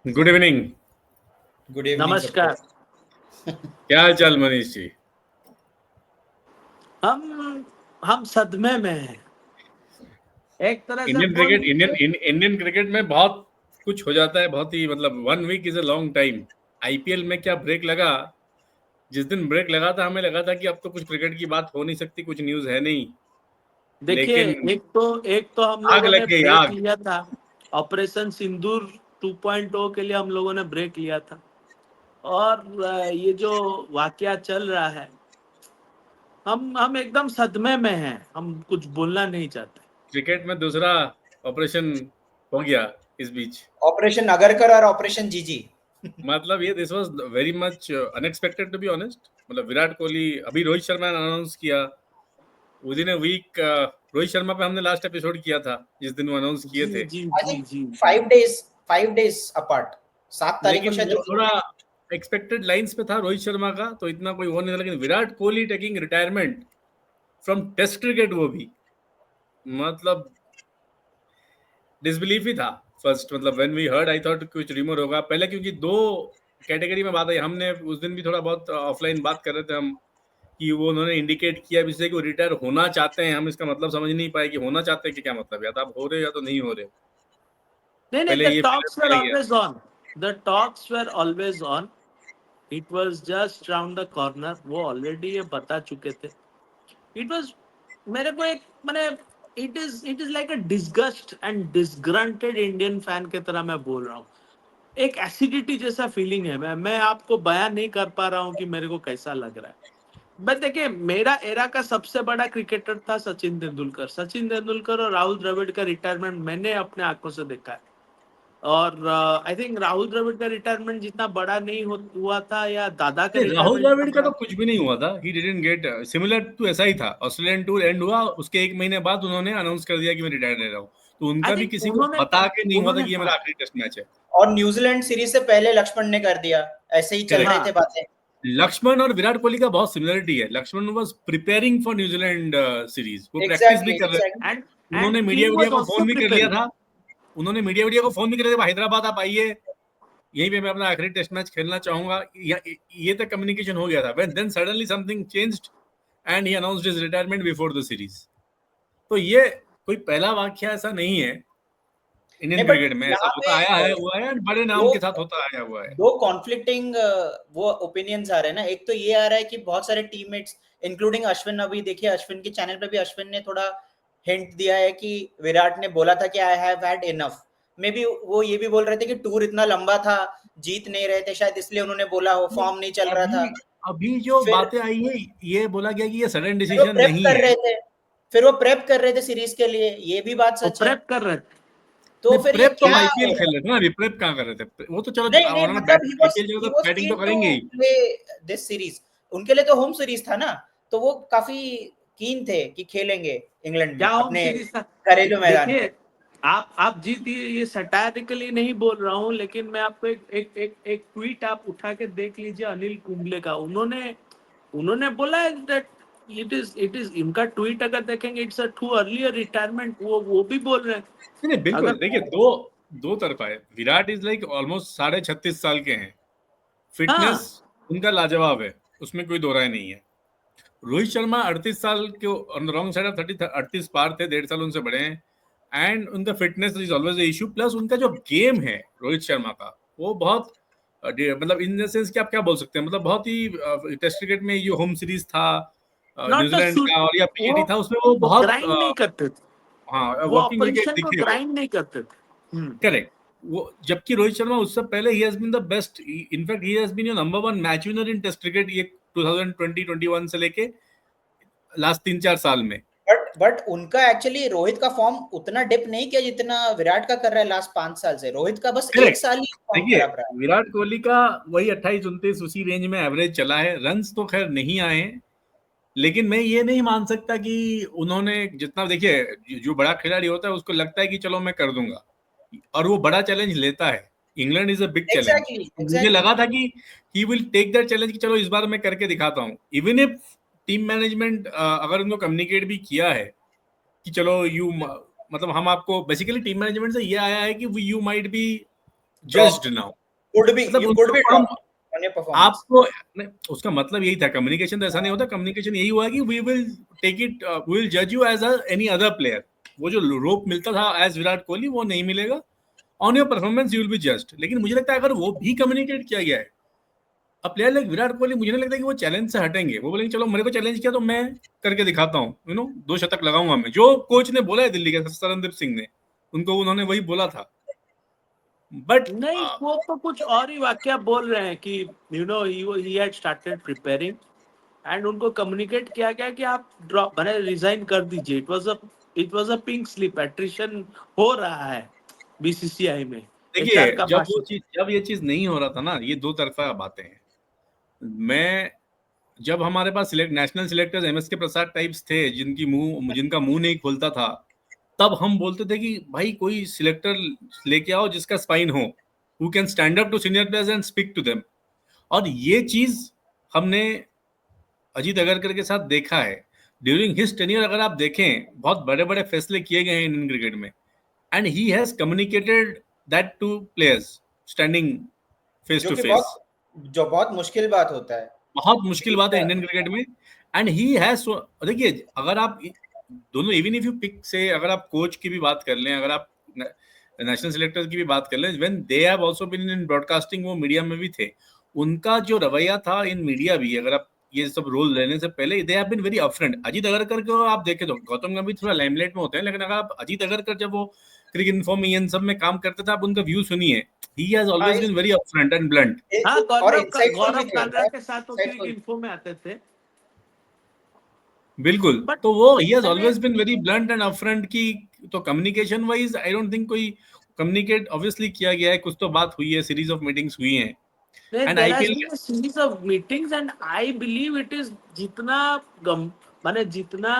Good evening. Good evening सबको। नमस्कार। क्या हाल चाल मनीष जी? हम सदमे में हैं। एक तरह से इंडियन बोल क्रिकेट लीजिए। इंडियन क्रिकेट में बहुत कुछ हो जाता है, बहुत ही मतलब 1 week is a long time. IPL में क्या ब्रेक लगा। जिस दिन ब्रेक लगा था हमें लगा था कि अब तो कुछ क्रिकेट की बात हो नहीं सकती, कुछ न्यूज़ है नहीं। देखिए, लेकिन एक तो हम आग लोगों ने लग गई, ब्रेक आग। लिया था। ऑपरेशन सिंदूर 2.0 के लिए हम लोगों ने ब्रेक लिया था। और ये जो वाकया चल रहा है, हम एकदम सदमे में हैं। हम कुछ बोलना नहीं चाहते। क्रिकेट में दूसरा ऑपरेशन हो गया इस बीच। ऑपरेशन अगरकर और ऑपरेशन जीजी। मतलब ये this was very much unexpected to be honest. मतलब विराट कोहली, अभी रोहित शर्मा ने अनाउंस किया within a week. Rohit Sharma पे हमने लास्ट एपिसोड किया था जिस दिन वो अनाउंस किए जी थे। जी आई जी थिंक जी जी। 5 डेज अपार्ट। 7 तारीख को लेकिन शायद वो थोड़ा एक्सपेक्टेड लाइंस पे था रोहित शर्मा का, तो इतना कोई वो नहीं था। लेकिन Virat Kohli taking retirement from test cricket, वो भी मतलब डिसबिलीफ ही था फर्स्ट। मतलब when we heard I thought कुछ रिमोर होगा पहले, क्योंकि दो कैटेगरी में बात आई। हमने उस दिन भी थोड़ा बहुत ऑफलाइन बात कर रहे थे हम कि वो उन्होंने इंडिकेट किया जिससे कि वो रिटायर होना चाहते हैं। हम इसका मतलब समझ नहीं पाए कि होना चाहते हैं कि क्या मतलब, या तो आप हो रहे हो या तो नहीं हो रहे। नहीं नहीं, पहले द ये टॉक्स वर पहले गया। Always on. The talks were always on. It was just round the corner. वो ऑलरेडी ये बता चुके थे। इट वाज, मेरे को एक मैंने, it is like a disgust and disgruntled Indian fan की तरह मैं बोल रहा हूँ। एक एसिडिटी जैसा फीलिंग है। मैं आपको बयान नहीं कर पा रहा हूँ कि मेरे को कैसा लग रहा है। बट देखिए, मेरा एरा का सबसे बड़ा क्रिकेटर था सचिन तेंदुलकर। सचिन तेंदुलकर और राहुल द्रविड़ का रिटायरमेंट मैंने अपने आंखों से देखा है। और आई थिंक राहुल द्रविड़ का रिटायरमेंट जितना बड़ा नहीं हुआ था, या दादा का नहीं, राहुल रिटायरमेंट द्रविड़ जितना का बड़ा। तो कुछ भी नहीं हुआ था। He didn't get similar to, ऐसा ही था। ऑस्ट्रेलियन टूर एंड हुआ, उसके 1 महीने बाद उन्होंने अनाउंस कर दिया कि मैं रिटायर ले रहा हूँ। तो आई उनका भी थिंक किसी को उन्होंने बता के नहीं हुआ था उन्होंने कि ये मेरा हाँ आखिरी टेस्ट मैच है। और न्यूजीलैंड सीरीज से पहले लक्ष्मण ने कर दिया। ऐसे ही चल करेक्ट। रहे हाँ थे बातें। लक्ष्मण और विराट कोहली का बहुत सिमिलरिटी है। Laxman was preparing for New Zealand series, वो प्रैक्टिस भी एग्जैक्टली कर रहे थे। एग्जैक्टली। एंड उन्होंने मीडिया किंग वीडिया वाज को आल्सो फोन भी कर लिया प्रिपेयरिंग। था। उन्होंने मीडिया को फोन भी कर लिया था, हैदराबाद आप आइए, यहीं पे मैं अपना आखिरी टेस्ट मैच खेलना चाहूंगा। ये तक कम्युनिकेशन हो गया था। When then suddenly something changed and he announced his retirement before the series. तो ये कोई पहला वाक्य ऐसा नहीं है इंडियन नहीं बट क्रिकेट में। ऐसा यहाँ होता पे आया है, हुआ है, और बड़े नाम दो के साथ होता आया हुआ है। दो कॉन्फ्लिक्टिंग वो ओपिनियंस आ रहे हैं ना। एक तो ये आ रहा है कि बहुत सारे टीममेट्स इंक्लूडिंग अश्विन, अभी देखिए अश्विन के चैनल पे भी अश्विन ने थोड़ा हिंट दिया है कि विराट ने बोला था कि I have had enough. May be वो ये भी बोल रहे थे कि टूर इतना लंबा था, जीत नहीं रहे थे शायद, इसलिए उन्होंने बोला हो, फॉर्म नहीं चल रहा था। अभी अभी जो फिर बातें आई है, ये बोला गया कि ये सडन फिर वो डिसीजन प्रेप नहीं कर है। रहे थे। फिर वो प्रेप कर रहे थे सीरीज के लिए, ये भी बात वो सच है। प्रेप कर रहे थे। तो नहीं, फिर ये प्रेप तो हम क्या आईपीएल हो रहा खेल है? रहे थे ना। अभी प्रेप कहाँ कर रहे थे? वो तो चलो नहीं नहीं, उन्होंने मतलब बैट आईपीएल चलो ही तो वाज बैटिंग तो कीन टू करेंगे ही। Play this series. उनके लिए तो होम सीरीज था ना, तो वो काफी कीन थे कि खेलेंगे इंग्लैंड क्या में होम अपने सीरीज था? घरेलू मैदान पे। देखिए, आप जीतिए, ये सटायरिकली नहीं बोल रहा हूँ, लेकिन मैं आपको एक ट्वीट आप उठा के देख लीजिए अनिल कुंबले का। उन्होंने उन्होंने बोला है दैट इट इज इनका ट्वीट अगर देखेंगे, it's a too early retirement. वो भी बोल रहे हैं। नहीं नहीं, बिल्कुल। अगर देखिए, दो दो तरफा है। विराट इज लाइक ऑलमोस्ट 36.5 साल के हैं। फिटनेस हाँ, उनका लाजवाब है, उसमें कोई दो राय नहीं है। रोहित शर्मा 38 साल के on the wrong side of 30, 38 पार थे, 1.5 साल उनसे बड़े हैं। एंड उनका fitness is always issue. Plus उनका जो गेम है रोहित शर्मा का, वो बहुत मतलब इन द सेंस कि आप क्या बोल सकते हैं, मतलब बहुत ही टेस्ट क्रिकेट में ये होम सीरीज था नॉट अ न्यूजीलैंड शूट। का, और या वो पीएटी था, उसमें वो वो बहुत ग्राइंड नहीं करते थे। हाँ, वो वर्किंग विकेट ऑपोजिशन को दिखे वो। ग्राइंड नहीं करते थे। करेक्ट। वो जबकि रोहित शर्मा उससे पहले he has been the best. In fact he has been your number 1 match winner in test cricket, ये 2020-21 से लेके लास्ट 3-4 साल में। बट उनका एक्चुअली रोहित का फॉर्म उतना डिप नहीं किया जितना विराट का कर रहा है लास्ट 5 साल से। रोहित का बस एक करेक्ट। साल ही फॉर्म देखिए, खराब रहा विराट कोहली का वही 28-29 उसी रेंज में एवरेज चला है। रन्स तो खैर नहीं आए हैं, लेकिन मैं ये नहीं मान सकता कि उन्होंने जितना, देखिए जो बड़ा खिलाड़ी होता है उसको लगता है कि चलो मैं कर दूंगा, और वो बड़ा चैलेंज लेता है। इंग्लैंड इज अ बिग है। चैलेंज। एग्जैक्टली मुझे एग्जैक्टली। लगा था कि he will take that challenge कि चलो इस बार मैं करके दिखाता हूँ। इवन इफ टीम मैनेजमेंट अगर उनको कम्युनिकेट भी किया है कि चलो यू, मतलब हम आपको बेसिकली टीम मैनेजमेंट से ये आया है कि you might be judged now, could be, मतलब you could be उसको हम dropped on your performance. आपको नहीं, उसका मतलब यही था, कम्युनिकेशन तो ऐसा नहीं होता, कम्युनिकेशन यही हुआ कि we will take it, we will जज you as any other player. वो जो रोप मिलता था एज विराट कोहली वो नहीं मिलेगा, on your performance you will be judged. लेकिन मुझे लगता है अगर वो भी कम्युनिकेट किया गया है, अब प्लेयर लाइक विराट कोहली मुझे नहीं लगता कि वो चैलेंज से हटेंगे, वो बोलेंगे चलो मेरे को चैलेंज किया तो मैं करके दिखाता हूँ, 2 शतक लगाऊंगा मैं, जो कोच ने बोला है दिल्ली के सरनदीप सिंह ने, उनको उन्होंने वही बोला था। बट नहीं, वो तो कुछ और ही वाक्य बोल रहे हैं कि he had started preparing and उनको कम्युनिकेट किया गया कि आप ड्रॉप मैंने रिजाइन कर दीजिए। It was a pink slip, attrition हो रहा है बीसीसीआई में। देखिए, HR का भाषण। जब ये चीज नहीं हो रहा था ना, ये दो तरफा बातें हैं। मैं जब हमारे पास नेशनल सिलेक्टर्स एमएस के प्रसाद टाइप्स थे, जिनका मुंह नहीं खुलता था, तब हम बोलते थे कि भाई कोई सिलेक्टर लेके आओ जिसका स्पाइन हो, who can stand up to senior players and speak to them. और ये चीज हमने अजीत अगरकर के साथ देखा है ड्यूरिंग हिज टेन्योर। अगर आप देखें, बहुत बड़े बड़े फैसले किए गए हैं इंडियन क्रिकेट में, and he has communicated that to players standing face to face. जो बहुत मुश्किल बात होता है, बहुत मुश्किल बात है इंडियन क्रिकेट में। एंड ही हैज, देखिए अगर आप दोनों, इवन इफ यू पिक से, अगर आप कोच की भी बात कर लें, अगर आप नेशनल सिलेक्टर्स की भी बात कर लें, when they have also been in broadcasting, वो मीडिया में भी थे, उनका जो रवैया था इन मीडिया भी, अगर आप ये सब रोल लेने से पहले, they have been very upfront. Ajit Agarkar को आप देखें तो, गौतम गंभीर थोड़ा लाइमलाइट में होते हैं, लेकिन अगर आप अजीत अगरकर जब वो क्रिकेट इन्फॉर्म इन सब में काम करते थे, आप उनका व्यू सुनिए, he has always been very upfront and blunt। हाँ, और गौरव कालरा के साथ वो क्रिक इन्फो में आते थे। बिल्कुल, But तो वो he has always been very blunt and upfront की, तो communication wise I don't think कोई कम्युनिकेट ऑब्वियसली किया गया है, कुछ तो बात हुई है, सीरीज ऑफ मीटिंग्स हुई हैं। And there has IPL been a series of meetings and I believe it is माने जितना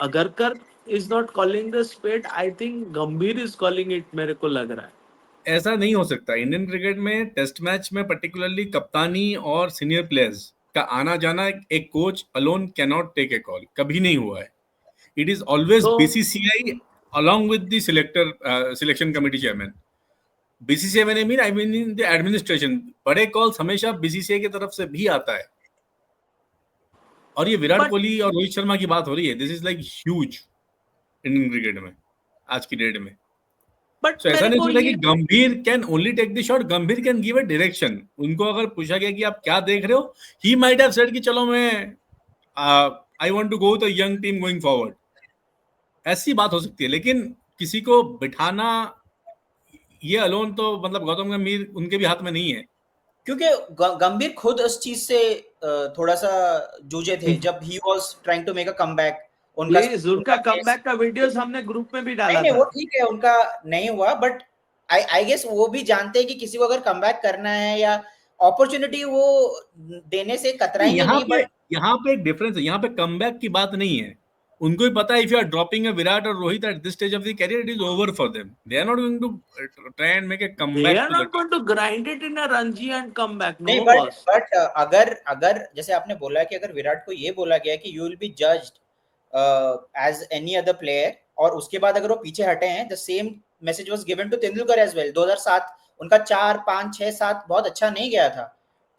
Agarkar is not calling the spade, I think गंभीर is calling it, मेरे को लग रहा है। ऐसा नहीं हो सकता। इंडियन क्रिकेट में टेस्ट मैच में पर्टिकुलरली कप्तानी और सीनियर प्लेयर्स का आना जाना, एक coach alone can not take a call, कभी नहीं हुआ है। It is always BCCI along with the selection committee chairman। BCCI में I mean in the administration, बड़े कॉल्स हमेशा बीसीसीआई की तरफ से भी आता है। और ये विराट कोहली और रोहित शर्मा की बात हो रही है, this is like huge Indian cricket में आज की डेट में। So, ऐसा नहीं सोचा कि Gambhir can only take the shot, Gambhir can give a direction. उनको अगर पूछा गया कि आप क्या देख रहे हो, ही माइट हैव सेड कि चलो मैं I want to go with a young team going forward, ऐसी बात हो सकती है। लेकिन किसी को बिठाना, ये अलोन तो मतलब गौतम गंभीर उनके भी हाथ में नहीं है, क्योंकि गंभीर खुद उस चीज से थोड़ा सा जूझे थे जब he was trying to make a comeback. उनका कमबैक का वीडियोस हमने ग्रुप में भी डाला नहीं, था। वो ठीक है, उनका नहीं हुआ, बट आई गेस वो भी जानते हैं कि किसी को अगर कमबैक करना है या अपॉर्चुनिटी वो देने से कतराएंगे नहीं। बट यहाँ पे एक डिफरेंस है, यहाँ पे कमबैक की बात नहीं है। उनको ही पता है if you are dropping a Virat और Rohit at this stage of the career, it is over for them. They are not going to try and make a comeback, they are not going to grind it in a Ranji and come back. नहीं, but अगर जैसे आपने बोला कि अगर विराट को ये बोला गया कि you will be judged as any other player, और उसके बाद अगर वो पीछे हटे हैं, the same message was given to Tendulkar as well. 2007 उनका 4, 5, 6, 7 बहुत अच्छा नहीं गया था,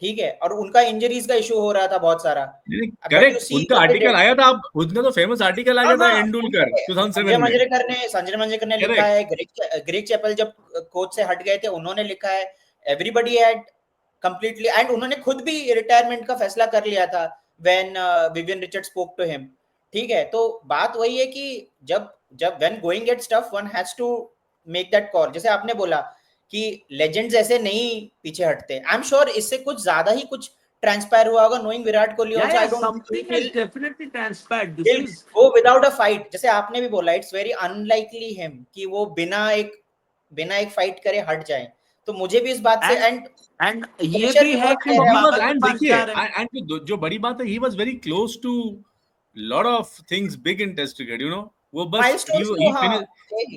ठीक है, और उनका इंजरीज का इशू हो रहा था बहुत सारा। करेक्ट, उनका आर्टिकल आया था, उनका तो फेमस आर्टिकल आ गया था एंडुलकर 2007 में। संजय मंजरेकर ने लिखा है, ग्रेग चैपल जब कोच से हट गए थे उन्होंने लिखा है, एवरीबॉडी हैड कंप्लीटली, एंड उन्होंने खुद भी रिटायरमेंट का फैसला कर लिया था when Vivian Richard spoke to him, ठीक है। तो बात वही है कि जब when going gets tough, one has to make that call. जैसे आपने बोला कि लेजेंड्स ऐसे नहीं पीछे हटते, आई एम श्योर इससे कुछ ज्यादा ही कुछ ट्रांसपायर हुआ होगा knowing Virat Kohli also. I don't something has definitely transpired, this is go without a fight. जैसे आपने भी बोला, इट्स वेरी अनलाइकली हिम कि वो बिना एक फाइट करे हट जाए। तो मुझे भी इस बात से एंड ये भी है कि एंड जो बड़ी बात है, he was very close to lot of things big in test cricket, you know. वो बस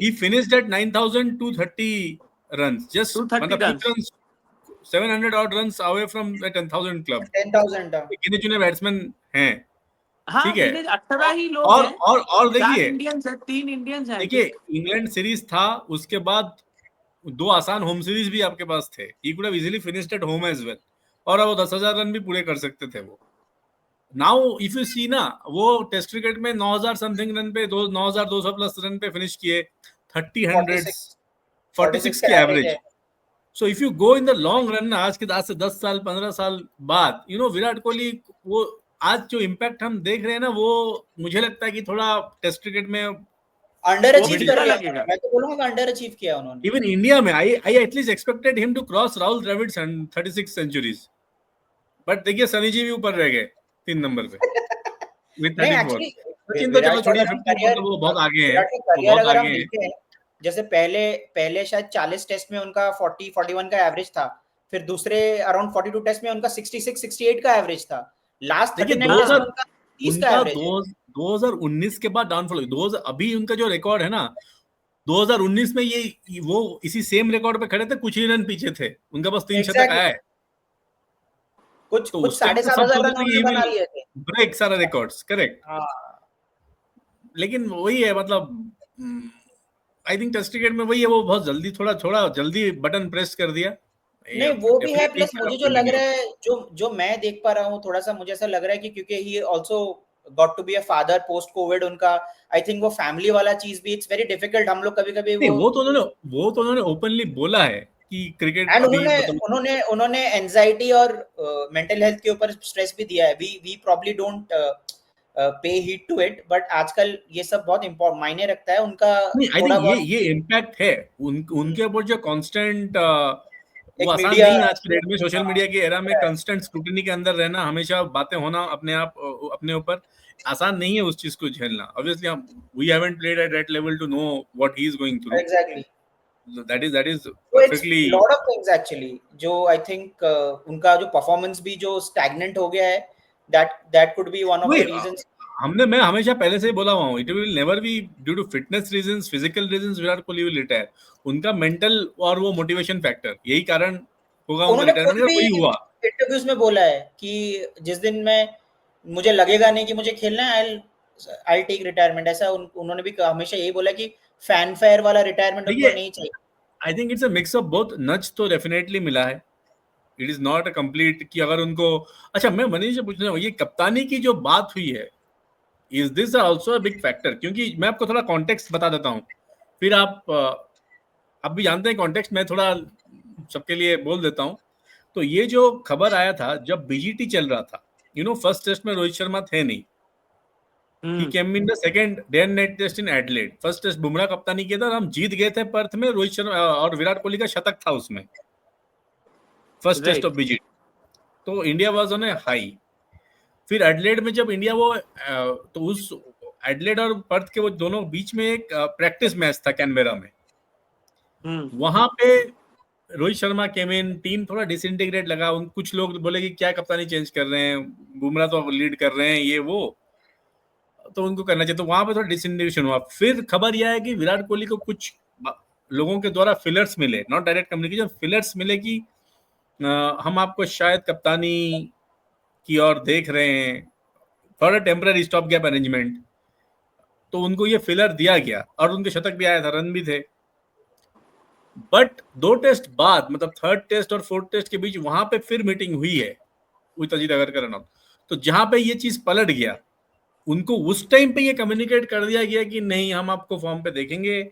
he finished at 9,230 runs, just 700 odd runs away from the 10,000 club। 10,000 गिने चुने बैट्समैन हैं, ठीक है। 18 ही लोग हैं, और देखिए, 3 इंडियंस हैं। देखिए इंग्लैंड सीरीज था, उसके बाद 2 आसान होम सीरीज भी आपके पास थे, he could have easily finished at home as well, और वो 10,000 रन भी पूरे कर सकते थे वो। नाउ इफ यू सी ना, वो टेस्ट क्रिकेट में 9,000 समथिंग रन पे 9,200 प्लस रन पे फिनिश किए, 30 हंड्रेड्स, 46 की average. So if you go in the long run, आज से 10 साल 15 साल बाद, विराट कोहली, वो आज जो इम्पैक्ट हम देख रहे हैं ना, वो मुझे लगता है कि थोड़ा टेस्ट क्रिकेट में अंडर वो अचीव भी कर बुरा लिया। लगेगा। मैं तो बोलूंगा अंडर अचीव किया उन्होंने। इवन इंडिया में I at least expected him to cross Rahul Dravid 36 centuries, but देखिए सनी जी भी ऊपर रह गए 3 नंबर पे विद नहीं 34। एक्चुअली सचिन तो चलो छोड़िए, 50 ऊपर तो वो बहुत आगे हैं, वो बहुत अगर हम आगे हैं। देखें, जैसे पहले शायद 40 टेस्ट में उनका 40-41 का एवरेज था, फिर दूसरे अराउंड 42 टेस्ट में उनका 66-68 का एवरेज था, लास्ट देखिए 39 टेस्ट में उनका 30 का उनका एवरेज है। 2019 के बाद डाउनफॉल, 2000 अभी उनका जो रिकॉर्ड है ना, 2019 में ये वो इसी सेम रिकॉर्ड पे खड़े थे, कुछ ही रन पीछे थे, उनका बस 3 शतक आया है। कुछ तो कुछ उस टाइम 7,500 सब रन उन्होंने बना लिए थे, ब्रेक सारा रिकॉर्ड्स, करेक्ट। हाँ। लेकिन वही है, मतलब आई थिंक टेस्ट क्रिकेट में वही है, वो बहुत जल्दी थोड़ा जल्दी बटन प्रेस कर दिया। नहीं वो भी है, प्लस Definitely मुझे जो लग रहा है, जो मैं देख पा रहा हूँ, थोड़ा सा मुझे ऐसा लग रहा है कि क्योंकि he also got to be a father post covid, उनका आई थिंक वो फैमिली वाला चीज भी, इट्स वेरी डिफिकल्ट। हम लोग कभी-कभी वो तो उन्होंने ओपनली बोला है कि क्रिकेट एंड अभी मतलब उन्होंने एंजाइटी और मेंटल हेल्थ के ऊपर स्ट्रेस भी दिया है। We probably don't pay heed to it, but आजकल ये सब बहुत इंपॉर्टेंट मायने रखता है उनका। नहीं, आई थोड़ा थिंक बहुत ये इम्पैक्ट है उनके ऊपर जो कांस्टेंट, वो एक आसान मीडिया, नहीं है आज के डेट में, सोशल मीडिया के एरा में कांस्टेंट स्क्रूटिनी के अंदर रहना, हमेशा बातें होना अपने ऊपर, आसान नहीं है उस चीज को झेलना। ऑब्वियसली हम we haven't played at that level to know what he is going through, exactly. That is So it's perfectly. lot of things actually जो I think उनका जो परफॉर्मेंस भी जो स्टैग्नेंट हो गया है, that could be one of वही the reasons। मैं हमेशा पहले से ही बोला हुआ हूँ, it will never be due to fitness reasons, physical reasons Virat Kohli will retire. उनका मेंटल और वो मोटिवेशन फैक्टर, यही कारण होगा उनका उन्होंने रिटायरमेंट खुद का, भी वही हुआ। इंटरव्यूज में बोला है कि जिस दिन मैं मुझे लगेगा नहीं कि मुझे खेलना है, I'll टेक रिटायरमेंट। ऐसा उन्होंने भी हमेशा यही बोला कि फैन फेयर वाला रिटायरमेंट उनको देखिए, नहीं चाहिए। I think it's a mix of both. नच तो डेफिनेटली मिला है, it is not a complete कि अगर उनको, अच्छा मैं मनीष से पूछना हूँ, ये कप्तानी की जो बात हुई है, is this also a big factor? क्योंकि मैं आपको थोड़ा कॉन्टेक्स्ट बता देता हूँ, फिर आप भी जानते हैं कॉन्टेक्स्ट, मैं थोड़ा सबके लिए बोल देता हूँ। तो ये जो खबर आया था जब बीजीटी चल रहा था, फर्स्ट टेस्ट में रोहित शर्मा थे नहीं, he came in the second day and night test in Adelaide। First test Bumrah कप्तानी किया था और हम जीत गए थे पर्थ में, रोहित शर्मा और विराट कोहली का शतक था उसमें, फर्स्ट टेस्ट ऑफ बीजीटी। तो India was on A high. फिर एडलेड में जब इंडिया तो उस एडलेड और पर्थ के वो दोनों बीच में एक प्रैक्टिस मैच था कैनबेरा में, वहां पे रोहित शर्मा केम इन, टीम थोड़ा डिसइंटीग्रेट लगा, कुछ लोग बोले कि क्या कप्तानी चेंज कर रहे हैं, बुमराह तो लीड कर रहे हैं, ये वो, तो उनको करना चाहिए। तो वहां पे थोड़ा डिसइंटीग्रेशन हुआ। फिर खबर यह है कि विराट कोहली को कुछ लोगों के द्वारा फिलर्स मिले, नॉट डायरेक्ट कम्युनिकेशन, फिलर्स मिले कि हम आपको शायद कप्तानी की ओर देख रहे हैं, थोड़ा टेम्पररी स्टॉप गैप अरेंजमेंट। तो उनको ये फिलर दिया गया और उनके शतक भी आया था, रन भी थे। बट 2 टेस्ट बाद, मतलब थर्ड टेस्ट और फोर्थ टेस्ट के बीच वहां पे फिर मीटिंग हुई है with Ajit Agarkar run out. तो जहां पे ये चीज पलट गया, उनको उस टाइम पे ये कम्युनिकेट कर दिया गया कि नहीं हम आपको फॉर्म पे देखेंगे।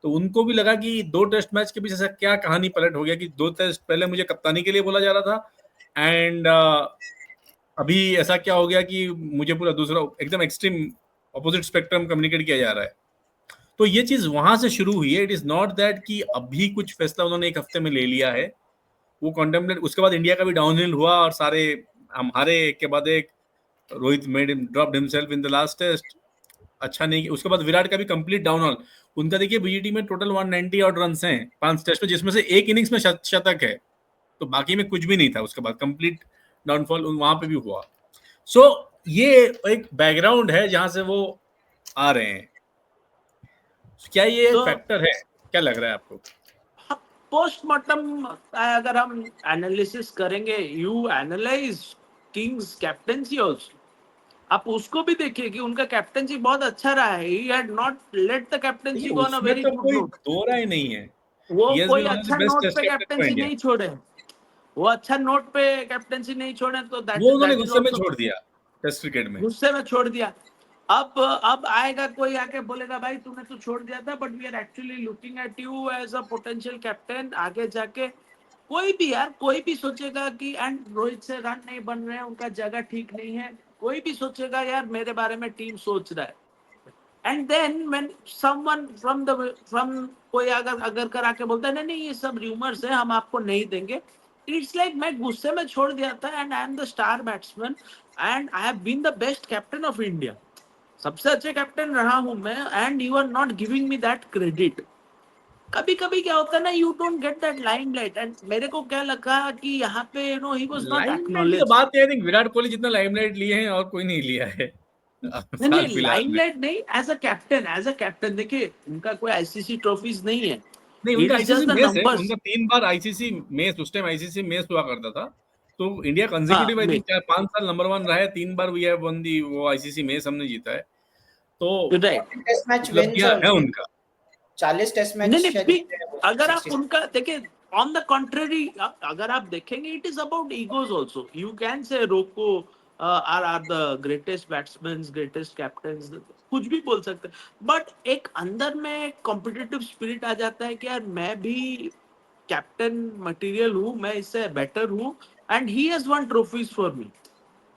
तो उनको भी लगा कि 2 टेस्ट मैच के बीच ऐसा क्या कहानी पलट हो गया कि 2 टेस्ट पहले मुझे कप्तानी के लिए बोला जा रहा था एंड अभी ऐसा क्या हो गया कि मुझे पूरा दूसरा एकदम एक्सट्रीम ऑपोजिट स्पेक्ट्रम कम्युनिकेट किया जा रहा है। तो ये चीज वहां से शुरू हुई है। इट इज नॉट दैट कि अभी कुछ फैसला उन्होंने एक हफ्ते में ले लिया है, वो कॉन्टेम्पलेट, उसके बाद इंडिया का भी डाउनहिल हुआ और सारे हमारे एक के बाद एक, Rohit made him dropped himself in the last test, अच्छा नहीं। उसके बाद विराट का भी कंप्लीट डाउनऑल। उनका देखिए बीजीटी में टोटल 190 और रन हैं 5 टेस्ट में, जिसमें से एक इनिंग्स में शतक है, तो बाकी में कुछ भी नहीं था। उसके बाद कंप्लीट डाउनफॉल वहां पे भी हुआ। सो ये एक बैकग्राउंड है जहां से वो आ रहे हैं। क्या ये एक फैक्टर है? क्या लग रहा है आपको? पोस्टमार्टम अगर हम एनालिसिस करेंगे, you analyse Kings captaincy also, आप उसको भी देखिए कि उनका कैप्टेंसी बहुत अच्छा रहा है। He had not let the captaincy go on a very good note. दो राय नहीं है। वो he has कोई been one of the अच्छा best नोट test पे captain for कैप्टेंसी India. नहीं छोड़े, वो अच्छा नोट पे कैप्टेंसी नहीं छोड़े, तो वो उन्होंने दैट इज गुस्से में आल्सो छोड़ दिया टेस्ट क्रिकेट में। गुस्से में छोड़ दिया। अब आएगा कोई आके बोलेगा भाई तूने तो छोड़ दिया था, but we are actually looking at you as a potential captain आगे जाके। कोई भी यार, कोई भी सोचेगा कि एंड रोहित से रन नहीं बन रहे हैं, उनका जगह ठीक नहीं है, कोई भी सोचेगा यार मेरे बारे में टीम सोच रहा है। And then when someone from कोई अगर कर आके बोलता है नहीं नहीं ये सब रूमर्स है, हम आपको नहीं देंगे, इट्स लाइक मैं गुस्से में छोड़ दिया था, and I am the star batsman and I have been the best captain of India, सबसे अच्छे कैप्टन रहा हूं मैं, and you are not giving me that credit. कभी कभी क्या होता है ना, you don't get that limelight, and मेरे को क्या लगा कि यहाँ पे you know he was not limelight की एक्नॉलेज्ड। बात है, आई थिंक विराट कोहली जितना लाइमलाइट लिए हैं और कोई नहीं लिया है नहीं साल नहीं, फिलहाल में। लाइमलाइट नहीं, एज अ कैप्टन देखिए उनका कोई आईसीसी ट्रॉफीज नहीं है, नहीं, इट उनका is ICC just the mess है, नंबर्स। उनका 3 बार आईसीसी मेस, उस टाइम आईसीसी मेस हुआ करता था, तो इंडिया हाँ कंसेक्यूटिव आई मैं थिंक 4-5 साल नंबर 1 रहा है, 3 बार वी हैव वन दी वो आईसीसी मेस हमने जीता है, तो राइट। टेस्ट मैच विन्स उपलब्धियां है है उनकी, उनका। 40 टेस्ट नहीं मैच नहीं शायद भी, जीते हैं वो, अगर आप 60। उनका देखें, ऑन द कॉन्ट्रेरी अगर आप देखेंगे it is about egos also, you can say Roko are the greatest batsman, greatest captains, कुछ भी बोल सकते हैं, बट एक अंदर में कॉम्पिटिटिव स्पिरिट आ जाता है कि यार मैं भी कैप्टन मटेरियल हूँ, मैं इससे बेटर हूँ, and he has one trophies for me,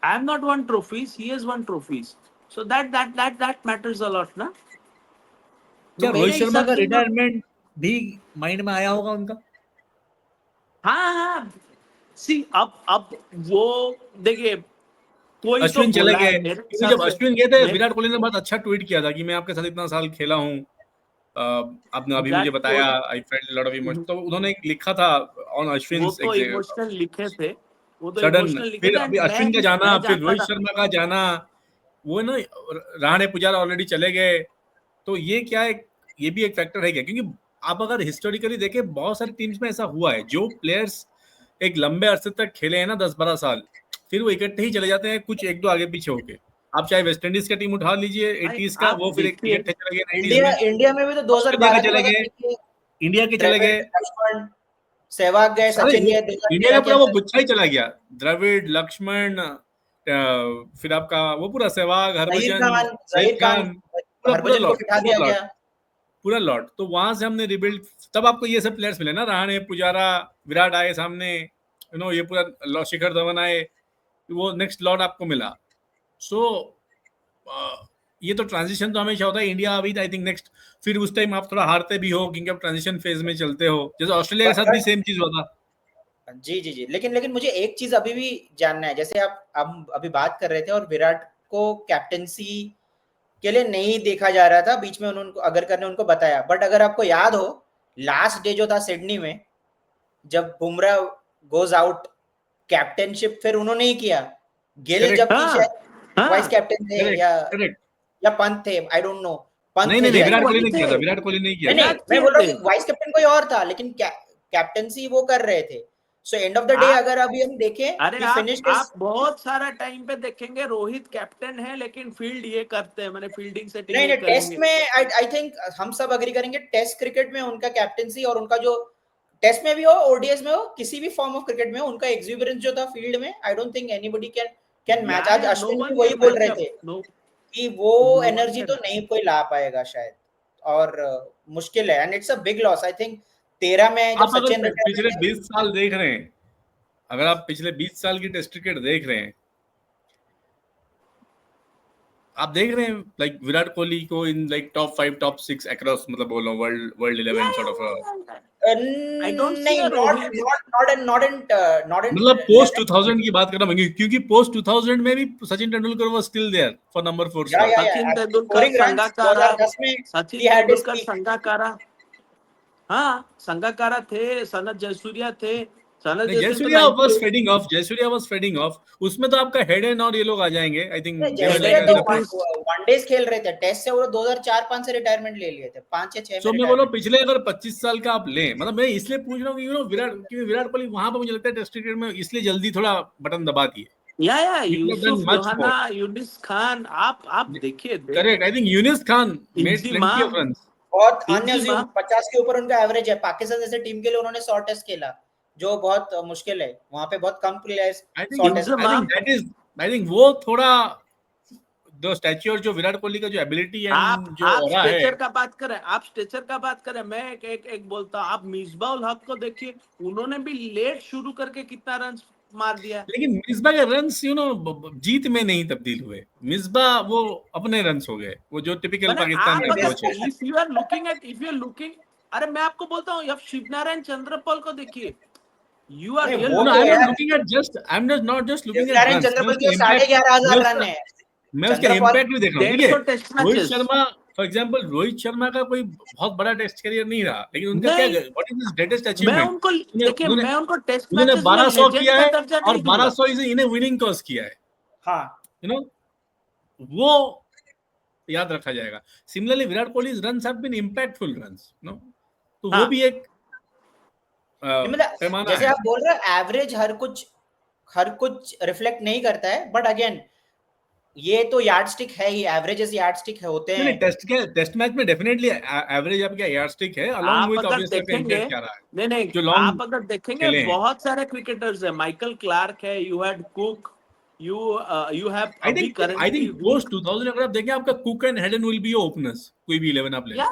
I am not one trophies, he has one trophies, so that matters a lot ना। तो क्या रोहित मेरे शर्मा हिसाब का से तो रिटायरमेंट भी माइंड में आया होगा उनका? हाँ हाँ, सी अब वो देखिए, कोई तो अश्विन चले बोला गए, है मेरे क्योंकि हिसाब जब से। अश्विन गए थे मैं विराट कोहली ने बहुत अच्छा ट्वीट किया था कि मैं आपके साथ इतना साल खेला हूँ, आपने अभी मुझे विराट बताया Kohli, I felt lot of emotion, तो उन्होंने एक लिखा था ऑन वो अश्विन्स तो इमोशनल लिखे थे, वो तो सडन, इमोशनल लिखे फिर थे, अभी एंड अश्विन का जाना, मैं फिर जानता रोहित था। शर्मा का जाना, वो ना रहाणे पुजारा ऑलरेडी चले गए, तो ये क्या है, ये भी एक फैक्टर है क्या? क्योंकि आप अगर हिस्टोरिकली देखें बहुत सारी टीम्स में ऐसा हुआ है, जो प्लेयर्स एक लंबे अरसे तक खेले हैं ना 10-12 साल, फिर वो इकट्ठे ही चले जाते हैं, कुछ एक दो आगे पीछे होके। आप चाहे वेस्ट इंडीज का टीम उठा लीजिए भाई 80s का, आप वो फिर देखिए, इकट्ठे चले गए 90s इंडिया में, इंडिया में भी तो ऑस्ट्रेलिया 2012 के के चले बाद गए, देखिए, इंडिया के चले द्रविड़, गए, लक्ष्मण, सहवाग गए, सारे सचिन वो गए इंडिया 2013 का के पूरा वो अंदर। गुच्छा ही चला गया, द्रविड़, लक्ष्मण, फिर आपका वो पूरा सहवाग, हरभजन, जहीर जहीर खान, खान, पूरा पूरा हरभजन को लॉट, बिठा पूरा दिया लॉट, गया। पूरा लॉट, तो वहां से हमने रिबिल्ड, तब आपको ये सब प्लेयर्स मिले ना, रहाणे, पुजारा, विराट आए सामने, ये पूरा शिखर धवन आए, वो नेक्स्ट लॉट आपको मिला। सो ये तो ट्रांजिशन तो हमेशा होता है, इंडिया अभी आई थिंक नेक्स्ट, फिर उस टाइम आप थोड़ा हारते भी हो क्योंकि आप ट्रांजिशन फेज में चलते हो, जैसे ऑस्ट्रेलिया के साथ भी बट सेम चीज हुआ था। जी, जी, जी। लेकिन मुझे एक चीज़ अभी भी जानना है, जैसे आप हम अभी बात कर रहे थे और विराट को कैप्टेंसी के लिए नहीं देखा जा रहा था, बीच में उन्होंने अगरकर ने उनको बताया। बट अगर आपको याद हो, लास्ट डे जो था सिडनी में, जब बुमराह गोज़ आउट, कैप्टेनशिप फिर उन्होंने ही किया। गिल करेक्ट, जबकि हाँ शायद वाइस हाँ, कैप्टन थे करेक्ट, करेक्ट। या पंत थे, आई डोंट नो। पंत नहीं थे नहीं नहीं, नहीं शायद। विराट कोहली वही ने किया थे, था, विराट कोहली ने किया नहीं, था। नहीं, विराट मैं किए बोल रहा थे। हूँ कि वाइस कैप्टन कोई और था, लेकिन कैप्टेंसी वो कर रहे थे। So end of the day आप अगर अभी हम देखें, अरे ही फिनिश्ड हिज। आप बहुत सारा टाइम पे देखेंगे रोहित कैप्टन है, लेकिन फील्ड ये करते हैं, मैंने फील्डिंग सेटिंग नहीं ये नहीं, टेस्ट करेंगे। में आई थिंक हम सब अग्री करेंगे, टेस्ट क्रिकेट में उनका कैप्टेंसी और उनका जो टेस्ट में भी हो, ओडीएस में हो, किसी भी फॉर्म ऑफ क्रिकेट में हो, उनका एक्सुबरेंस जो था फील्ड में, I don't think anybody can match. आज या नो अश्विन भी वन वही कैन बोल मैच रहे अप, थे नो कि वो नो वन एनर्जी तो कैन। नहीं कोई ला पाएगा शायद, और मुश्किल है, and it's a big loss. I think 13 में जब आप अगर सचिन पिछले रिटायर, 20 साल देख रहे हैं, अगर आप पिछले 20 साल की टेस्ट क्रिकेट देख रहे हैं, आप देख रहे हैं लाइक विराट कोहली को in like top 5 top 6 across, मतलब बोल रहा हूँ world 11 sort of, I don't see नहीं, a not Rohit, not in not in not in मतलब पोस्ट 2000 की बात कर रहा हूँ, क्योंकि पोस्ट 2000 में भी Sachin Tendulkar was still there for number 4 या slot. Sachin Tendulkar scoring runs Sangakkara, 2010 में Sachin he had his Tendulkar peak. Sangakkara, हाँ संगाकारा थे, सनत जयसूर्या थे, सनत नहीं, जयसूर्या तो Jayasuriya was 98 fading of, Jayasuriya was fading of, उसमें तो आपका हेडन और ये लोग आ जाएंगे, I think they were Jayasuriya like Hayden तो गिलक्रिस्ट। वनडेज खेल रहे थे, टेस्ट से वो 2004-5 से रिटायरमेंट ले लिए थे, 5 या 6 में सो मैं बोलो रिटायरमेंट। पिछले अगर 25 साल का आप लें, मतलब मैं इसलिए पूछ रहा हूँ कि विराट, क्योंकि विराट कोहली वहां पर मुझे लगता है टेस्ट क्रिकेट में इसलिए जल्दी थोड़ा बटन दबा दिए, या he could have done Yousuf मच योहाना, मोर। यूनिस खान, आप देखिए correct, I think Younis Khan made plenty Inzamam, of runs. बहुत Benzema- अनअज्यूम 50 के ऊपर उनका एवरेज है। पाकिस्तान जैसे टीम के लिए उन्होंने 100 टेस्ट खेला, जो बहुत मुश्किल है। वहां पे बहुत कम players I 100 think test. I think वो थोड़ा जो स्टैच्यूर जो विराट कोहली का जो एबिलिटी आप एंड जो आप ऑरा है, स्ट्रेचर का बात करें, आप स्ट्रेचर का बात करें, मैं एक बोलता हूँ, आप मिसबा उल हक को देखिए, उन्होंने भी लेट शुरू करके कितना रन मार दिया। लेकिन मिसबा के रन्स जीत में नहीं तब्दील हुए। मिसबा वो अपने रन्स हो गए, वो जो टिपिकल मैंने पाकिस्तान आप का अगर अप्रोच है। इफ यू आर लुकिंग, अरे मैं आपको बोलता हूँ, अब शिवनारायण चंद्रपाल को देखिए, यू आर नहीं, रियल वो No, तो I'm यार, not looking at just, I'm just not just looking at Shivnarayan runs. मैं चंद्रपाल उसका के impact, 11,500 मैं रन उसका है। मैं उसका चंद्रपाल इम्पैक्ट भी देख रहा हूँ। देखिए 150 test Rohit matches. Sharma, for example Rohit Sharma का कोई बहुत बड़ा टेस्ट करियर नहीं रहा, लेकिन उनका क्या, नहीं, व्हाट इज हिज ग्रेटेस्ट मैं अचीवमेंट? उनको देखिए, उन्होंने मैं उनको टेस्ट उन्होंने मैचेस में 1200 लेजेंड किया का है, दर्जा और नहीं दूंगा। 1200 इन्हें विनिंग टॉस किया है, हाँ, यू नो, वो याद रखा जाएगा। Similarly Virat Kohli runs have been impactful runs, no, तो वो हाँ। भी एक नहीं मतलब पैमाना जैसे है। आप बोल रहे हो एवरेज हर कुछ रिफ्लेक्ट नहीं करता है, बट अगेन ये तो यार्डस्टिक है ही, एवरेजेस यार्डस्टिक होते नहीं हैं। नहीं, टेस्ट मैच में डेफिनेटली एवरेज आपका यार्डस्टिक है, अलोंग आप विद अगर ऑब्वियसली आपका देखेंगे, इम्पैक्ट क्या रहा है, नहीं नहीं, जो लॉन्ग आप अगर देखेंगे खेले हैं। बहुत सारे क्रिकेटर्स है, माइकल क्लार्क है, you had cook, you have I अभी थिंक करेंटली पोस्ट 2000 अगर आप देखें, आपका cook and Hayden will be openers, कोई भी 11 आप ले या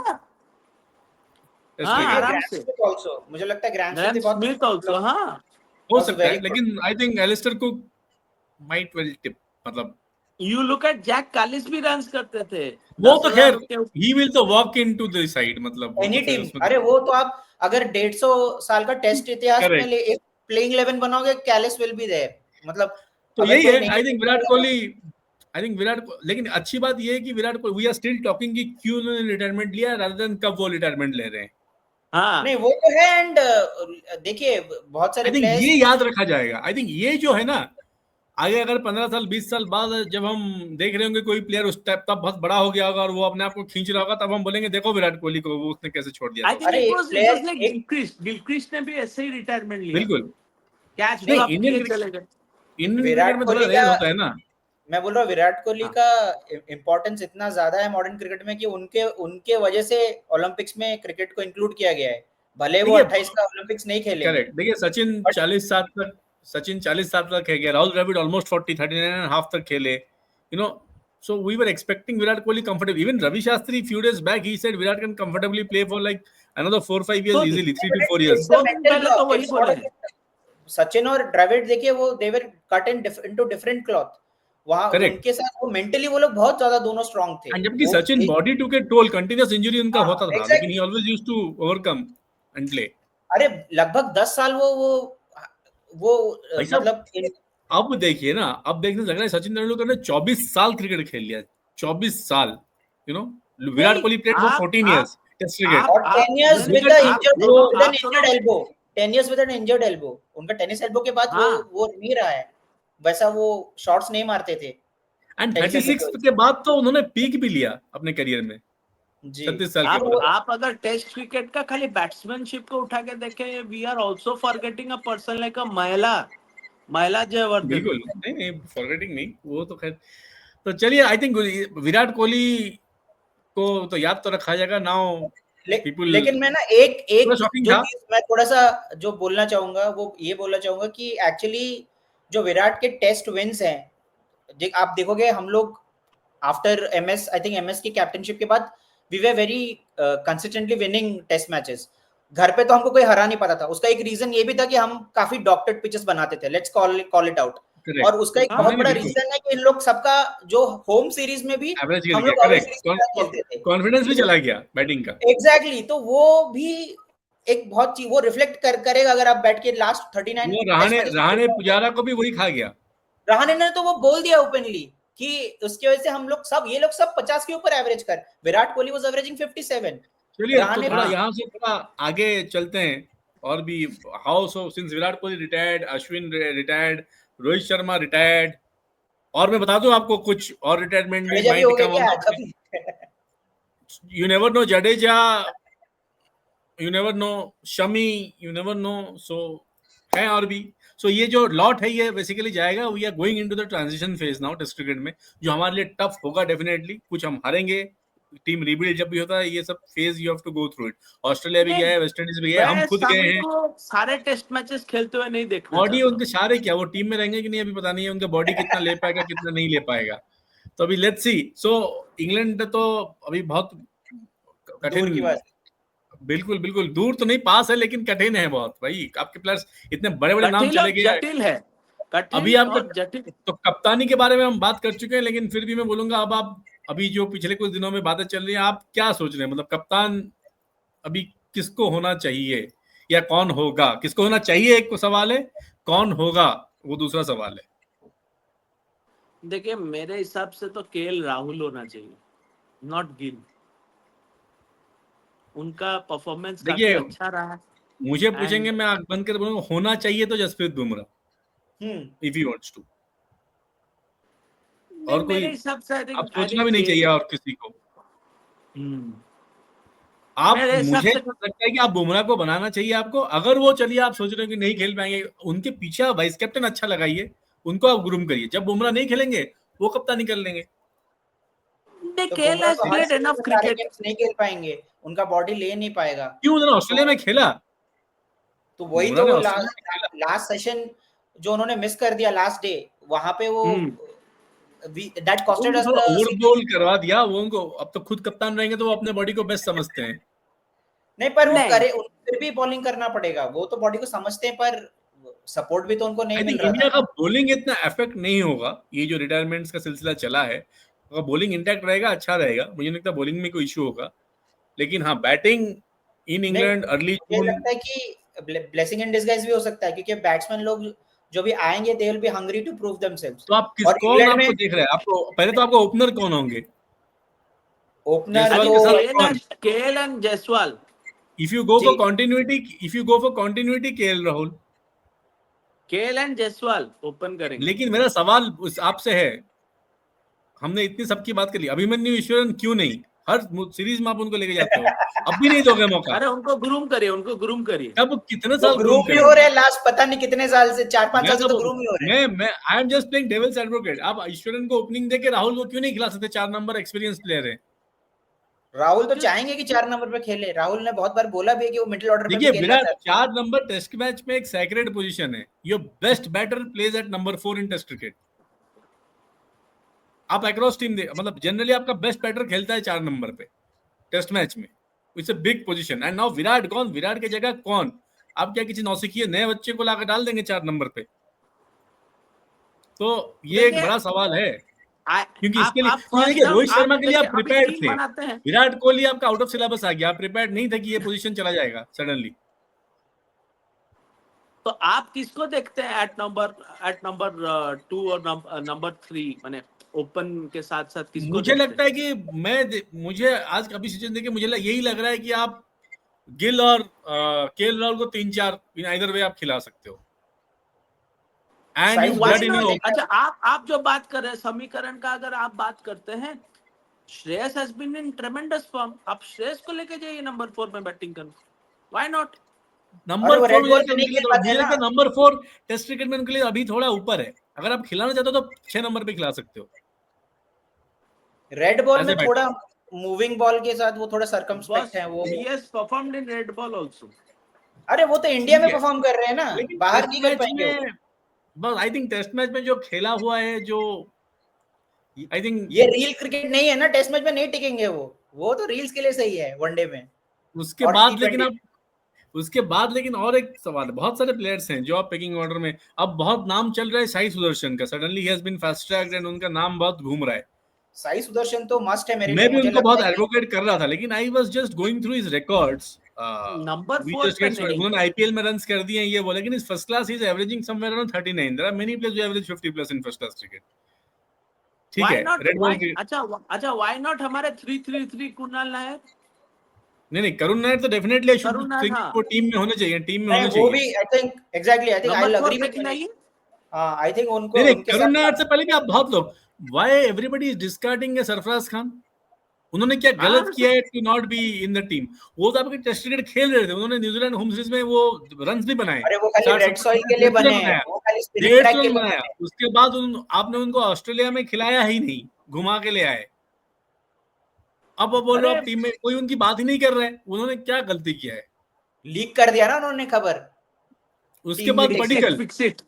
टेस्ट हाँ, क्रिकेट। आराम ग्रैम से। स्मिथ आल्सो, मुझे लगता है ग्रैम स्मिथ ग्रैम भी बहुत स्मिथ आल्सो, हाँ। हो was सकता very है, good। लेकिन I think Alastair Cook might well tip, मतलब you look at Jacques Kallis भी रन करते थे वो तो 10,000 खैर के ऊपर। ही विल तो वॉक इनटू द साइड, मतलब वो एनी तो फिर टीम, उसमें अरे वो तो आप अगर 150 साल का टेस्ट इतिहास में करेक्ट। एक प्लेइंग 11 बनाओगे, कैलिस विल बी देयर। मतलब तो अगर यही कोई है, नहीं आई थिंक विराट खेलेगा, कोहली, लेकिन अच्छी बात ये है कि Virat Kohli, we are still talking कि क्यों उन्होंने रिटायरमेंट लिया रादर देन कब वो रिटायरमेंट ले रहे हैं। हाँ, नहीं वो तो है। एंड देखिए बहुत सारे आई थिंक प्लेयर्स, ये याद रखा जाएगा। आई थिंक ये जो है ना, आगे अगर 15 साल 20 साल बाद जब हम देख रहे होंगे कोई प्लेयर उस टाइप तब बहुत बड़ा हो गया होगा और वो अपने आप को खींच रहा होगा, तब हम बोलेंगे देखो विराट कोहली को वो उसने कैसे छोड़ दिया आई था थिंक उसको। अरे एक इट प्लेयर वाज लाइक एक गिलक्रिस्ट ने भी ऐसे ही रिटायरमेंट लिया, बिल्कुल। कैच नहीं, ड्रॉप किए चले गए। इंडियन क्रिकेट विराट में थोड़ा कोहली रेयर का, होता है ना। मैं बोल रहा हूँ विराट कोहली हाँ। का इम्पोर्टेंस इतना ज्यादा है मॉडर्न क्रिकेट में कि उनके उनके वजह से ओलंपिक्स में क्रिकेट को इंक्लूड किया गया है। भले वो देखिए 28 का ओलंपिक्स नहीं खेलेंगे, करेक्ट, देखिए बट 40 साल तक खेल गया, राहुल द्रविड़ ऑलमोस्ट 39.5 तक खेले, so we were expecting Virat Kohli comfortable. Even Ravi Shastri few days back he said Virat can comfortably play for like another 4-5 years तो easily, 3 to 4 it's years. the 2 दिन mental पहले block, तो वही it's बोले not हैं। सचिन और द्रविड़ देखिए, वो दे वर कट इनटू डिफरेंट क्लॉथ। वहां Correct. उनके साथ वो मेंटली वो लोग बहुत ज्यादा दोनों स्ट्रांग थे। And जबकि वो सचिन बॉडी टू के टोल, कंटिन्यूस इंजरी उनका हाँ, होता था, लेकिन he exactly. always used to overcome and play. अरे लगभग 10 साल वो भाई साहब, मतलब अब देखिए ना, अब देखने लग रहा है सचिन तेंदुलकर ने 24 साल क्रिकेट खेल लिया, 24 साल, विराट नहीं, कोहली प्लेड फॉर आप 14 years टेस्ट क्रिकेट। और 10 years नहीं, with the आप injured सुनो, with an आप सुनो। injured elbow, 10 years with an injured elbow। उनका टेनिस एल्बो के बाद हाँ, वो नहीं रहा है वैसा, वो शॉट्स नहीं मारते थे एंड टेनिस एल्बो 36 की वजह के बाद तो उन्होंने पीक भी लिया अपने करियर में, से। जी 36 साल के आप बाद। आप अगर टेस्ट क्रिकेट का खाली बैट्समैनशिप को उठा के देखें, we are also forgetting a person like a Mahela Jayawardene. बिल्कुल, नहीं फॉरगेटिंग नहीं, वो तो खैर। तो चलिए, आई थिंक विराट कोहली को तो याद तो रखा जाएगा नाउ। पीपल, लेकिन मैं ना एक थोड़ा एक शॉकिंग जो था। चीज मैं थोड़ा सा जो बोलना चाहूंगा, वो ये बोलना चाहूंगा कि एक्चुअली जो विराट के टेस्ट विंस हैं, आप देखोगे हम लोग after MS, I think MS की कैप्टनशिप के बाद we were very consistently winning test matches. घर पे तो हमको कोई हरा नहीं पाता था। उसका एक रीजन ये भी था कि हम काफी डॉक्टर्ड पिचेस बनाते थे, let's call it out. Correct, और उसका एक हाँ, बहुत नहीं बड़ा बिल्कुल, रीजन है कि इन लोग सबका जो होम सीरीज में भी एवरेज गिर हम गया, लोग अवे सीरीज करेक्ट, के साथ खेलते थे। कॉन्फिडेंस भी चला गया बैटिंग का। एग्जैक्टली, तो वो भी एक बहुत चीज वो रिफ्लेक्ट करेगा अगर आप बैठ के लास्ट 39 वो टेस्ट रहाणे मैचेस। पुजारा को भी वही खा गया। रहाणे ने तो वो बोल दिया ओपनली कि उसकी वजह से हम लोग सब, ये लोग सब 50 के ऊपर एवरेज कर, विराट कोहली वाज एवरेजिंग 57। चलिए, तो रहाणे थोड़ा हाँ। यहाँ से थोड़ा आगे चलते हैं और भी। How so since Virat Kohli retired, Ashwin retired, Rohit Sharma retired, और मैं बता दूं आपको कुछ और रिटायरमेंट भी जडेजा भी माइट हो गया कम क्या ऑन। अभी? You never know, Jadeja, you never know, Shami, you never know, so है और भी। सो ये जो लॉट है ये बेसिकली जाएगा, we are going into the transition phase now test cricket में, जो हमारे लिए टफ होगा डेफिनेटली। कुछ हम हारेंगे, टीम रीबिल्ड जब भी होता है, ये सब phase you have to go through it. Australia भी गया है, वेस्ट इंडीज भी गया है, हम खुद गए हैं। सारे टेस्ट मैचेस खेलते हुए नहीं देखना बॉडी चाहता उनके सारे क्या, वो टीम में रहेंगे कि नहीं अभी पता नहीं है, उनका बॉडी कितना ले पाएगा कितना नहीं ले पाएगा, तो अभी लेट्स सी। सो इंग्लैंड तो अभी बहुत दूर की कठिन, बात। बिल्कुल बिल्कुल दूर तो नहीं, पास है लेकिन कठिन है बहुत भाई। आपके प्लेयर्स इतने बड़े बड़े नाम कठिन चले और गए, जटिल है, कठिन अभी आपका और जटिल। तो कप्तानी के बारे में हम बात कर चुके हैं, लेकिन फिर भी मैं बोलूंगा अब आप, अभी जो पिछले कुछ दिनों में बातें चल रही हैं, आप क्या सोच रहे हैं? मतलब कप्तान अभी किसको होना चाहिए या कौन होगा? किसको होना चाहिए एक सवाल है, कौन होगा वो दूसरा सवाल है। देखिए मेरे हिसाब से तो केएल राहुल होना चाहिए, नॉट गिल। उनका परफॉर्मेंस काफी देखिए अच्छा रहा है। मुझे पूछेंगे, मैं आंख बंद कर बोलूंगा होना चाहिए तो Jasprit Bumrah, if he wants to. और कोई मेरे हिसाब से अब सोचना भी नहीं चाहिए और किसी को। आप, मेरे हिसाब मुझे से लगता है कि आप बुमराह को बनाना चाहिए आपको। अगर वो, चलिए आप सोच रहे हो कि नहीं खेल पाएंगे, उनके पीछे आप वाइस कैप्टन अच्छा लगाइए, उनको आप ग्रूम करिए। जब बुमराह नहीं खेलेंगे वो कप्तानी कर लेंगे। तो केएल बुमराह हैज तो हर प्लेड सीजन एनफ में सारे क्रिकेट। गेम्स नहीं खेल पाएंगे, उनका बॉडी ले नहीं पाएगा। क्यों? उन्होंने ऑस्ट्रेलिया में खेला, तो वही बुमराह तो ने ऑस्ट्रेलिया में खेला। लास्ट सेशन जो उन्होंने मिस कर दिया लास्ट डे, वहां पे वो दैट कॉस्टेड अस थोड़ा द ओवर बोल करवा दिया वो उनको। अब तो खुद कप्तान रहेंगे तो वो अपने बॉडी को बेस्ट समझते हैं। नहीं, पर वो नहीं। करे, फिर भी बॉलिंग करना पड़ेगा। वो तो बॉडी को समझते हैं, पर सपोर्ट भी तो उनको नहीं आई मिल थिंक रहा इंडिया था। का बॉलिंग इतना इफेक्ट नहीं होगा, ये जो रिटायरमेंट्स का सिलसिला चला है, अगर बॉलिंग इंटैक्ट रहेगा अच्छा रहेगा, मुझे नहीं लगता बॉलिंग में कोई इशू होगा। लेकिन हाँ, बैटिंग इन नहीं, इंग्लैंड अर्ली मुझे जून, लगता है कि ब्लेसिंग इन डिसगाइज भी हो सकता है, क्योंकि बैट्समैन लोग जो भी आएंगे, they will be hungry to prove themselves. तो आप और कौन इंग्लैंड आपको में देख रहे हैं? आपको पहले तो आपको ओपनर कौन होंगे? ओपनर जायसवाल तो के साथ कौन? KL and Jaiswal. If you go जी, for continuity KL Rahul. KL and Jaiswal open करेंगे। लेकिन मेरा सवाल आपसे है, हमने इतनी सबकी बात कर ली, अभिमन्यु ईश्वरन क्यों नहीं? हर सीरीज में आप उनको लेके जाते हो, अब भी नहीं दोगे मौका? अरे उनको ग्रूम करिए, उनको ग्रूम करिए। कब, कितने वो साल ग्रूम ग्रूम भी हो करेंगे? रहे हैं लास्ट पता नहीं कितने साल से, 4-5 मैं साल से तो तो ग्रूम ही हो रहे हैं। मैं I am just playing devil's advocate. आप ईश्वरन को ओपनिंग देके राहुल को क्यों नहीं खिला सकते? 4 नंबर एक्सपीरियंस प्लेयर है। राहुल तो चाहेंगे कि 4 नंबर पे खेले। राहुल ने बहुत बार बोला भी है कि वो मिडिल ऑर्डर में भी देखिए खेलना विराट, चाहते 4 नंबर टेस्ट मैच में एक सैक्रेड पोजीशन है। Your best batter plays at number 4 in test cricket. आप अक्रॉस टीम दे, मतलब जनरली आपका बेस्ट बैटर खेलता है 4 नंबर पे टेस्ट मैच में। It's a big position. And now Virat कौन? विराट की जगह कौन? आप क्या किसी नौसिखिए नए बच्चे को लाकर डाल देंगे 4 नंबर पे? तो ये एक बड़ा सवाल है, क्योंकि इसके लिए, आप क्योंकि फर्स्ट देखिए टर्म रोहित आप शर्मा के लिए देखिए, आप अभी प्रिपेयर्ड टीम थे, बनाते हैं। विराट कोहली आपका आउट ऑफ सिलेबस आ गया, आप प्रिपेयर्ड नहीं थे कि ये पोजीशन चला जाएगा सडनली। तो आप किसको देखते हैं एट नंबर 2 और नंबर 3, माने ओपन के साथ साथ किसको मुझे देखते लगता है कि मुझे आज कभी सीजन देखे मुझे यही लग रहा है कि आप गिल और केएल राहुल को 3-4 इधर वे आप खिला सकते हो। And you Size blood wise in your. अच्छा, आप जो बात कर रहे हैं समीकरण का, अगर आप बात करते हैं, Shreyas has been in tremendous form. आप श्रेयस को लेके जाइए नंबर 4 में बैटिंग करने, व्हाई नॉट? नंबर वो 4 रेड बॉल पे नहीं खेल पाते मुझे ना। लगता है नंबर 4 टेस्ट क्रिकेट में उनके लिए अभी थोड़ा ऊपर है। अगर आप खिलाना चाहते हो तो 6 नंबर पे खिला सकते हो। रेड बॉल As a में batter. थोड़ा मूविंग बॉल के साथ वो थोड़ा सर्कमस्पेक्ट है वो। he has performed in red ball also। अरे वो तो इंडिया में ठीक है, परफॉर्म कर रहे हैं ना, लेकिन बाहर टेस्ट नहीं कर मैच पाएंगे वो। में बस आई थिंक टेस्ट मैच में जो खेला हुआ है, जो आई थिंक ये रील क्रिकेट नहीं है ना, टेस्ट मैच में नहीं टिकेंगे वो तो रील्स के लिए सही है, वनडे में उसके और बाद, लेकिन T20 आप उसके बाद, लेकिन और एक सवाल है, बहुत सारे प्लेयर्स हैं जो आप पिकिंग ऑर्डर में, अब बहुत नाम चल रहा है साई सुदर्शन का, suddenly he has been fast tracked and उनका नाम बहुत घूम रहा है। साई सुदर्शन तो मस्ट है मेरे मैं लिए। भी मुझे उनको बहुत लगता है कि एडवोकेट कर रहा था, लेकिन I was just going through his records. Number we 4 just पे गेट, नहीं। उन्होंने आईपीएल में रन्स कर दिए हैं ये वो, लेकिन इस first class he is averaging somewhere around 39। There are many players who average 50 plus in first class cricket. ठीक व्हाई है, नॉट? रेड बॉल के अच्छा व्हाई नॉट हमारे 3-3-3 कुणाल नायर? नहीं करुण नायर तो डेफिनेटली करुण नायर, हाँ। वो टीम में होने चाहिए, टीम में नहीं, होने वो चाहिए। भी I think exactly, I think I number will 4 agree पे विद। खिलाइए। हां, आई थिंक उनको नहीं उनके करुण नायर साथ से पहले भी आप बहुत लोग, why everybody is discarding Sarfaraz Khan? उन्होंने क्या गलत किया है to not be in the team? वो तो आपके टेस्ट क्रिकेट खेल रहे थे, उन्होंने न्यूजीलैंड होम सीरीज में वो रन्स भी बनाए, अरे वो खाली 60 रेड सॉइल के लिए 150 बने रन हैं, बनाया, वो खाली स्पिनिंग 150 ट्रैक के रन लिए बनाया। बने हैं। उसके बाद आपने उनको ऑस्ट्रेलिया में खिलाया ही नहीं, घुमा के ले आए। अब वो बोल रहे हो अरे आप टीम में कोई उनकी बात ही नहीं कर रहा है, उन्होंने क्या गलती किया है? लीक कर दिया ना उन्होंने खबर, उसके टीम बाद मीटिंग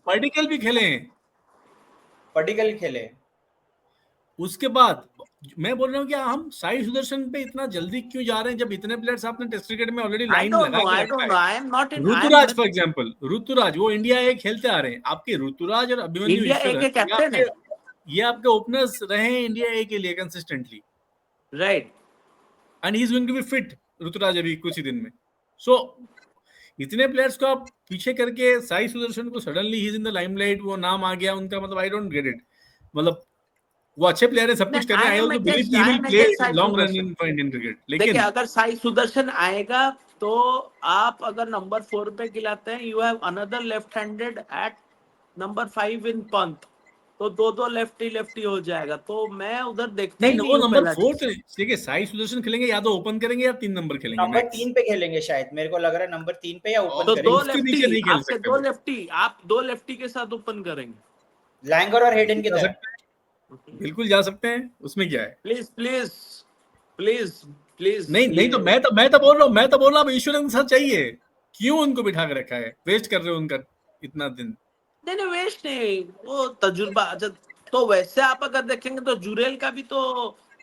पर्टिकल भी खेले हैं। पर्टिकल खेले। उसके बाद मैं बोल रहा हूँ कि हम साई सुदर्शन पे इतना जल्दी क्यों जा रहे हैं, जब इतने प्लेयर्स आपने टेस्ट क्रिकेट में ऑलरेडी I लाइन don't लगा know. के I रखा don't है। know. I am not in. I Ruturaj am for example, Ruturaj वो इंडिया ए खेलते आ रहे हैं, आपके ऋतुराज और अभिमन्यु इंडिया ए ईश्वरन के कैप्टन है, ये आपके ओपनर्स रहे हैं इंडिया ए के लिए consistently, right? And he is going to be fit Ruturaj अभी कुछ ही दिन में। सो इतने प्लेयर्स को आप पीछे करके साई सुदर्शन को suddenly he is in the limelight, वो नाम आ गया उनका, मतलब आई डोंट गेट इट। मतलब वो अच्छे प्लेयर है, सब कुछ कर रहे हैं, I also believe he will play long run in for Indian cricket, देखिए लेकिन अगर साई सुदर्शन आएगा तो आप अगर नंबर 4 पे खिलाते हैं, you have another left handed at number 5 in Pant, तो दो लेफ्टी हो जाएगा, तो मैं उधर देखता नहीं ही वो नहीं हूँ नंबर पहला 4 देखिए साई सुदर्शन खेलेंगे या तो ओपन करेंगे या 3 नंबर खेलेंगे नंबर मैक्स। 3 पे खेलेंगे शायद, मेरे को लग रहा है नंबर 3 पे या ओपन तो करेंगे। दो उसके नीचे लेफ्टी नहीं खेल आपके, सकते दो वो। लेफ्टी आप दो लेफ्टी के साथ ओपन करेंगे, लैंगर और हेडन की जा तरह। सकते हैं, बिल्कुल जा सकते हैं, उसमें क्या है। Please please please please. नहीं तो मैं तो बोल रहा हूँ ईश्वरन के साथ चाहिए, क्यों उनको बिठा के रखा है, वेस्ट कर रहे हो उनका इतना दिन। नहीं वेस्ट नहीं, वो तजुर्बा। अच्छा, तो वैसे आप अगर देखेंगे तो जुरेल का भी तो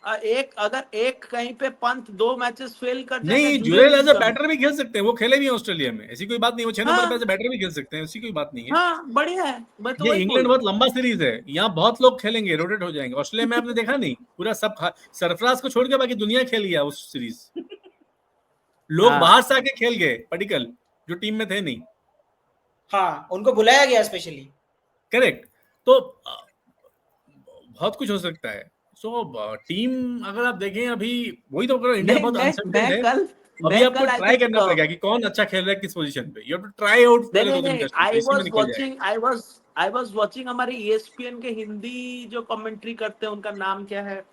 अगर एक कहीं पे पंत 2 मैचेस फेल कर जाएगा, नहीं जुरेल एज अ बैटर भी खेल सकते हैं, वो खेले भी हैं ऑस्ट्रेलिया में, ऐसी कोई बात नहीं, वो 6 नंबर पे एज अ बैटर भी खेल सकते हैं, ऐसी कोई बात नहीं है। हाँ बढ़िया है, मैं तो ये वही बोल इंग्लैंड रहा बहुत लंबा सीरीज है, यहाँ बहुत लोग खेलेंगे, रोटेट हो जाएंगे। ऑस्ट्रेलिया में आपने देखा नहीं, पूरा सब सरफराज को छोड़ के बाकी दुनिया खेल गया उस सीरीज, लोग हाँ। बाहर से आके खेल गए पर्टिकल, जो टीम में थे नहीं। हाँ, उनको बुलाया गया स्पेशली। करेक्ट, तो बहुत कुछ हो सकता है। सो टीम अगर आप देखें अभी, वही तो इंडिया बहुत अनसर्टेन है, अभी आपको ट्राई करना पड़ेगा कि कौन अच्छा खेल रहा है किस पोजीशन पे, you have to try out पहले 2-3 टेस्ट में, इसी में निकल जाएगा। आई वाज वाचिंग हमारे ESPN के हिंदी जो कमेंट्री करते हैं, उनका नाम क्या है,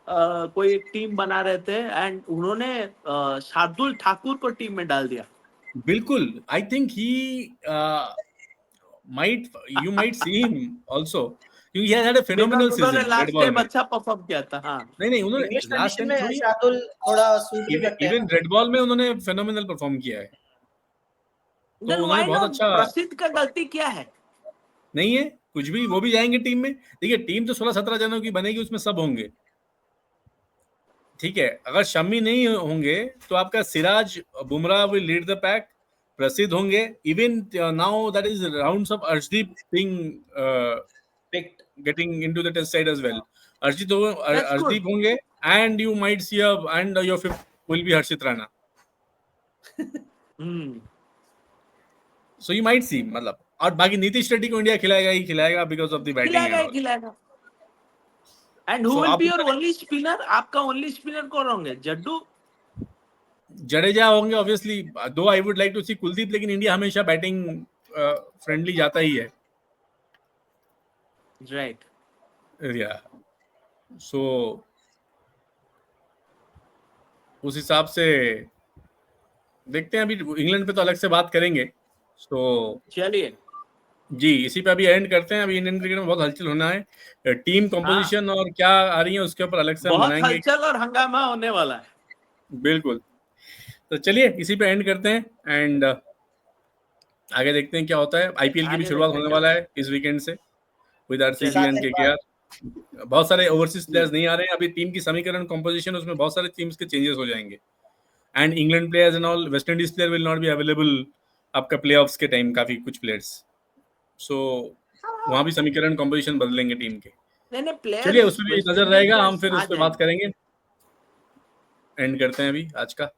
कोई एक टीम बना रहे थे एंड उन्होंने शार्दुल ठाकुर को टीम में डाल दिया। बिल्कुल, I think he you might see him also, क्योंकि he has had a phenomenal season red last ball time में। अच्छा परफॉर्म किया था। हाँ नहीं उन्होंने इंग्लिश लास्ट कंडीशन टाइम में थोड़ी, शार्दुल थोड़ा सूट भी करते हैं इवन ना। रेड बॉल में उन्होंने फेनोमेनल परफॉर्म किया है, तो Then उन्होंने why बहुत not? अच्छा। प्रसिद्ध का गलती क्या है? नहीं है कुछ भी, वो भी जाएंगे टीम में। देखिए टीम तो 16-17 जनों की बनेगी, उसमें सब होंगे, ठीक है। अगर शमी नहीं होंगे तो आपका Siraj Bumrah will lead the pack, Prasidh होंगे, even now that is rounds of Arshdeep being picked getting into the test side as well. Arshdeep होंगे, and you might see and your fifth will be Harshit Rana. So you might see, मतलब, और बाकी नीतीश रेड्डी को India खिलाएगा ही खिलाएगा because of the batting and all. खिलाएगा। And who will be your only spinner? आपका ओनली स्पिनर कौन होंगे? जड्डू, जडेजा होंगे obviously, though I would like to see Kuldeep, लेकिन इंडिया हमेशा बैटिंग फ्रेंडली जाता ही है, राइट? या सो उस हिसाब से देखते हैं। अभी इंग्लैंड पे तो अलग से बात करेंगे, तो चलिए जी इसी पे अभी एंड करते हैं। अभी इंडियन क्रिकेट में बहुत हलचल होना है, टीम कंपोजिशन और क्या आ रही है उसके ऊपर अलग से हम बहुत बनाएंगे। हलचल और हंगामा होने वाला है, बिल्कुल, तो चलिए इसी पे एंड करते हैं, एंड आगे देखते हैं क्या होता है। आईपीएल की भी शुरुआत होने वाला है इस वीकेंड से विद आरसीबी एंड केकेआर। बहुत सारे ओवरसीज प्लेयर्स नहीं आ रहे हैं अभी, टीम की समीकरण कंपोजिशन उसमें बहुत सारे टीम्स के चेंजेस हो जाएंगे, and England players and all, West Indies player will not be available आपका प्लेऑफ्स के टाइम, काफी कुछ प्लेयर्स, सो वहां भी समीकरण कंपोजिशन बदलेंगे टीम के। चलिए उसमें भी नजर रहेगा, हम फिर उस पर बात करेंगे। एंड करते हैं अभी आज का।